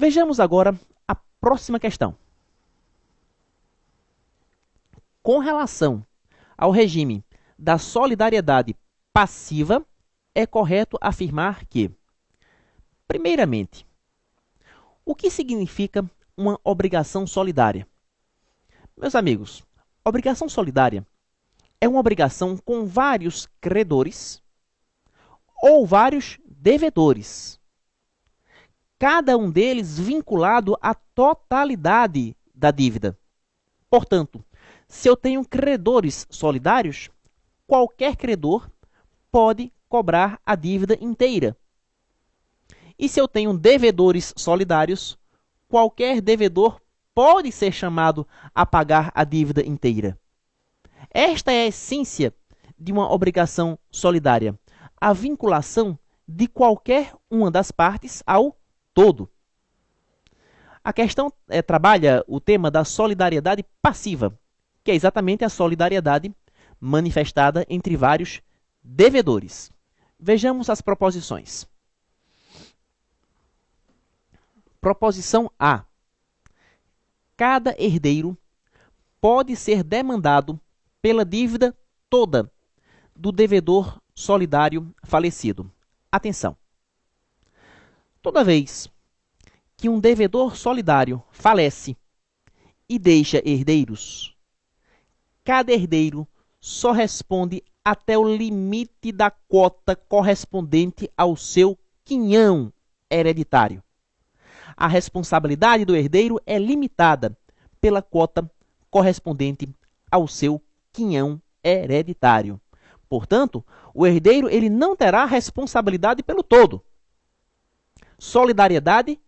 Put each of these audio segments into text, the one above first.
Vejamos agora a próxima questão. Com relação ao regime da solidariedade passiva, é correto afirmar que, primeiramente, o que significa uma obrigação solidária? Meus amigos, obrigação solidária é uma obrigação com vários credores ou vários devedores, cada um deles vinculado à totalidade da dívida. Portanto, se eu tenho credores solidários, qualquer credor pode cobrar a dívida inteira. E se eu tenho devedores solidários, qualquer devedor pode ser chamado a pagar a dívida inteira. Esta é a essência de uma obrigação solidária, a vinculação de qualquer uma das partes ao todo. A questão trabalha o tema da solidariedade passiva, que é exatamente a solidariedade manifestada entre vários devedores. Vejamos as proposições. Proposição A. Cada herdeiro pode ser demandado pela dívida toda do devedor solidário falecido. Atenção! Toda vez que um devedor solidário falece e deixa herdeiros, cada herdeiro só responde até o limite da quota correspondente ao seu quinhão hereditário. A responsabilidade do herdeiro é limitada pela quota correspondente ao seu quinhão hereditário. Portanto, o herdeiro ele não terá responsabilidade pelo todo. Solidariedade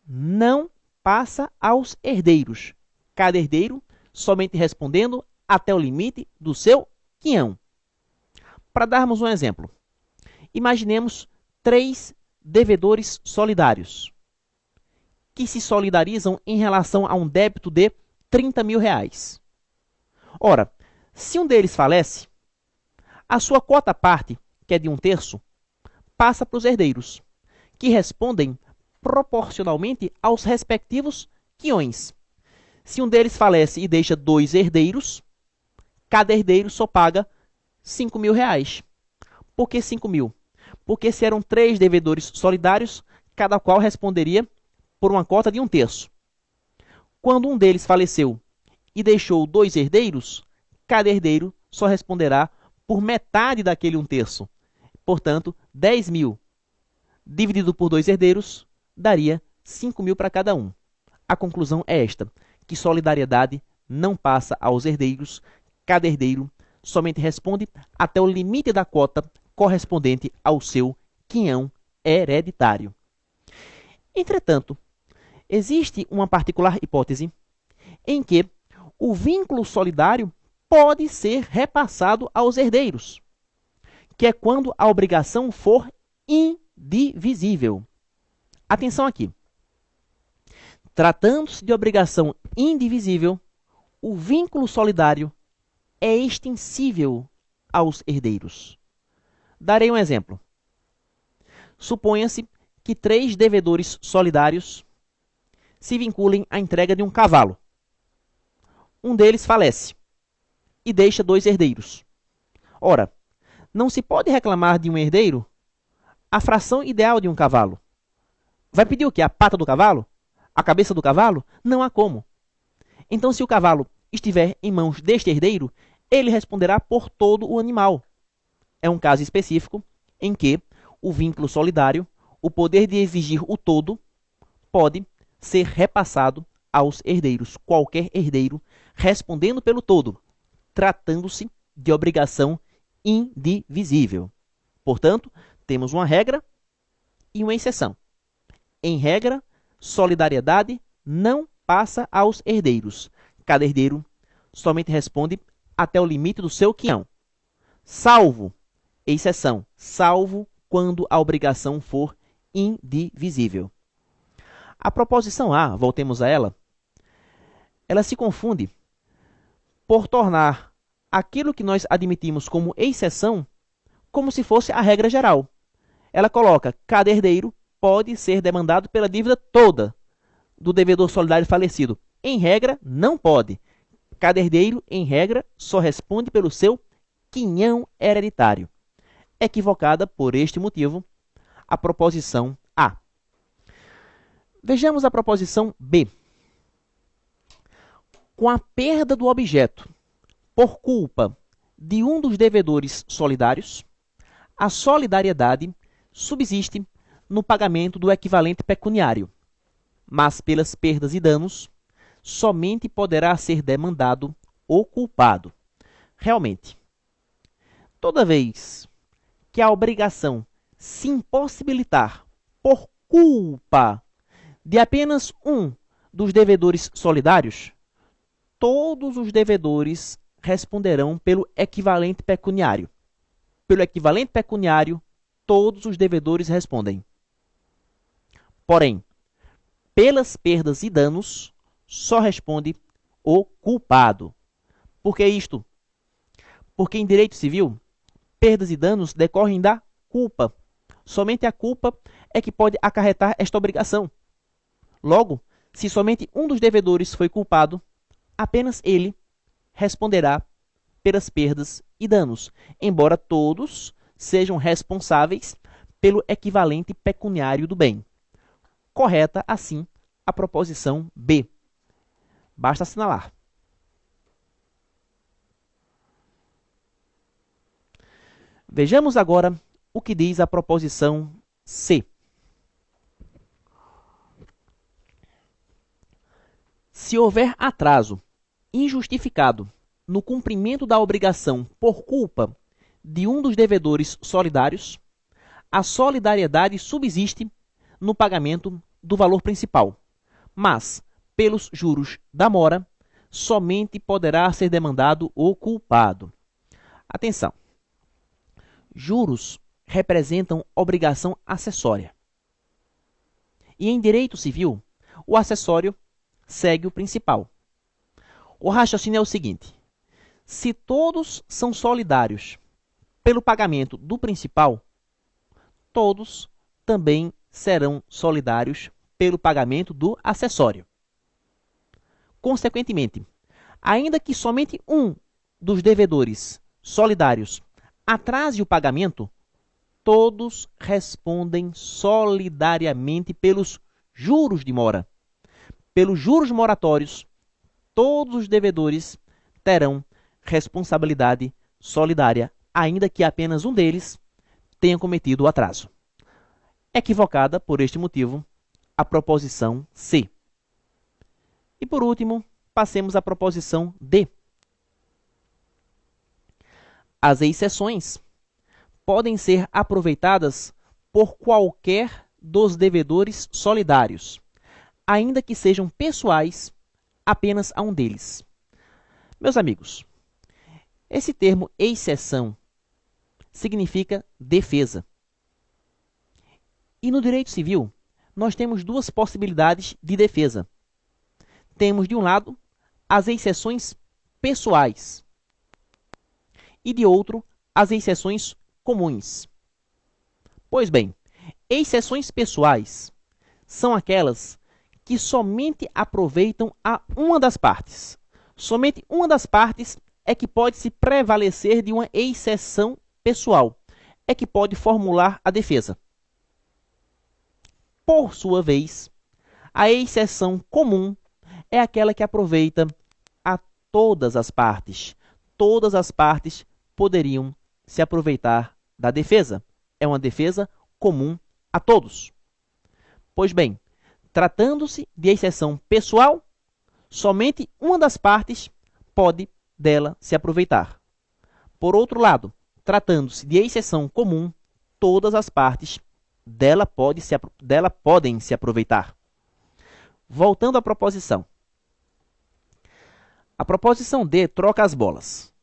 não passa aos herdeiros. Cada herdeiro somente respondendo até o limite do seu quinhão. Para darmos um exemplo, imaginemos 3 devedores solidários que se solidarizam em relação a um débito de R$ 30.000. Ora, se um deles falece, a sua quota-parte, que é de 1/3, passa para os herdeiros, que respondem proporcionalmente aos respectivos quinhões. Se um deles falece e deixa 2 herdeiros, cada herdeiro só paga R$ 5.000. Por que 5.000? Porque se eram 3 devedores solidários, cada qual responderia por uma cota de 1/3. Quando um deles faleceu e deixou 2 herdeiros, cada herdeiro só responderá por metade daquele 1/3. Portanto, 10.000 dividido por 2 herdeiros daria 5.000 para cada um. A conclusão é esta, que solidariedade não passa aos herdeiros, cada herdeiro somente responde até o limite da quota correspondente ao seu quinhão hereditário. Entretanto, existe uma particular hipótese em que o vínculo solidário pode ser repassado aos herdeiros, que é quando a obrigação for indivisível. Atenção aqui. Tratando-se de obrigação indivisível, o vínculo solidário é extensível aos herdeiros. Darei um exemplo. Suponha-se que 3 devedores solidários se vinculem à entrega de um cavalo. Um deles falece e deixa 2 herdeiros. Ora, não se pode reclamar de um herdeiro a fração ideal de um cavalo. Vai pedir o quê? A pata do cavalo? A cabeça do cavalo? Não há como. Então, se o cavalo estiver em mãos deste herdeiro, ele responderá por todo o animal. É um caso específico em que o vínculo solidário, o poder de exigir o todo, pode ser repassado aos herdeiros. Qualquer herdeiro respondendo pelo todo, tratando-se de obrigação indivisível. Portanto, temos uma regra e uma exceção. Em regra, solidariedade não passa aos herdeiros. Cada herdeiro somente responde até o limite do seu quinhão. Salvo, exceção, salvo quando a obrigação for indivisível. A proposição A, voltemos a ela se confunde por tornar aquilo que nós admitimos como exceção como se fosse a regra geral. Ela coloca: cada herdeiro pode ser demandado pela dívida toda. do devedor solidário falecido? Em regra, não pode. Cada herdeiro, em regra, só responde pelo seu quinhão hereditário. Equivocada, por este motivo, a proposição A. Vejamos a proposição B. Com a perda do objeto por culpa de um dos devedores solidários, a solidariedade subsiste no pagamento do equivalente pecuniário, mas pelas perdas e danos, somente poderá ser demandado o culpado. Realmente, toda vez que a obrigação se impossibilitar por culpa de apenas um dos devedores solidários, todos os devedores responderão pelo equivalente pecuniário. Pelo equivalente pecuniário, todos os devedores respondem. Porém, pelas perdas e danos, só responde o culpado. Por que isto? Porque em direito civil, perdas e danos decorrem da culpa. Somente a culpa é que pode acarretar esta obrigação. Logo, se somente um dos devedores foi culpado, apenas ele responderá pelas perdas e danos, embora todos sejam responsáveis pelo equivalente pecuniário do bem. Correta, assim, a proposição B. Basta assinalar. Vejamos agora o que diz a proposição C. Se houver atraso injustificado no cumprimento da obrigação por culpa de um dos devedores solidários, a solidariedade subsiste no pagamento do valor principal, mas, pelos juros da mora, somente poderá ser demandado o culpado. Atenção! Juros representam obrigação acessória. E em direito civil, o acessório segue o principal. O raciocínio é o seguinte: se todos são solidários pelo pagamento do principal, todos também serão solidários pelo pagamento do acessório. Consequentemente, ainda que somente um dos devedores solidários atrase o pagamento, todos respondem solidariamente pelos juros de mora. Pelos juros moratórios, todos os devedores terão responsabilidade solidária, ainda que apenas um deles tenha cometido o atraso. Equivocada, por este motivo, a proposição C. E por último, passemos à proposição D. As exceções podem ser aproveitadas por qualquer dos devedores solidários, ainda que sejam pessoais apenas a um deles. Meus amigos, esse termo exceção significa defesa. E no direito civil, nós temos duas possibilidades de defesa. Temos, de um lado, as exceções pessoais e, de outro, as exceções comuns. Pois bem, exceções pessoais são aquelas que somente aproveitam a uma das partes. Somente uma das partes é que pode se prevalecer de uma exceção pessoal, é que pode formular a defesa. Por sua vez, a exceção comum é aquela que aproveita a todas as partes. Todas as partes poderiam se aproveitar da defesa. É uma defesa comum a todos. Pois bem, tratando-se de exceção pessoal, somente uma das partes pode dela se aproveitar. Por outro lado, tratando-se de exceção comum, todas as partes dela podem se aproveitar. Voltando à proposição. A proposição D troca as bolas.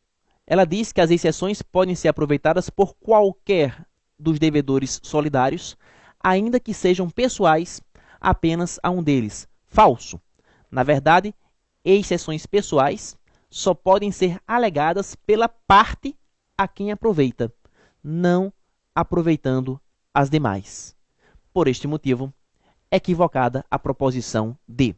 Ela diz que as exceções podem ser aproveitadas por qualquer dos devedores solidários, ainda que sejam pessoais apenas a um deles. Falso. Na verdade, exceções pessoais só podem ser alegadas pela parte a quem aproveita, não aproveitando as demais. Por este motivo, equivocada a proposição D.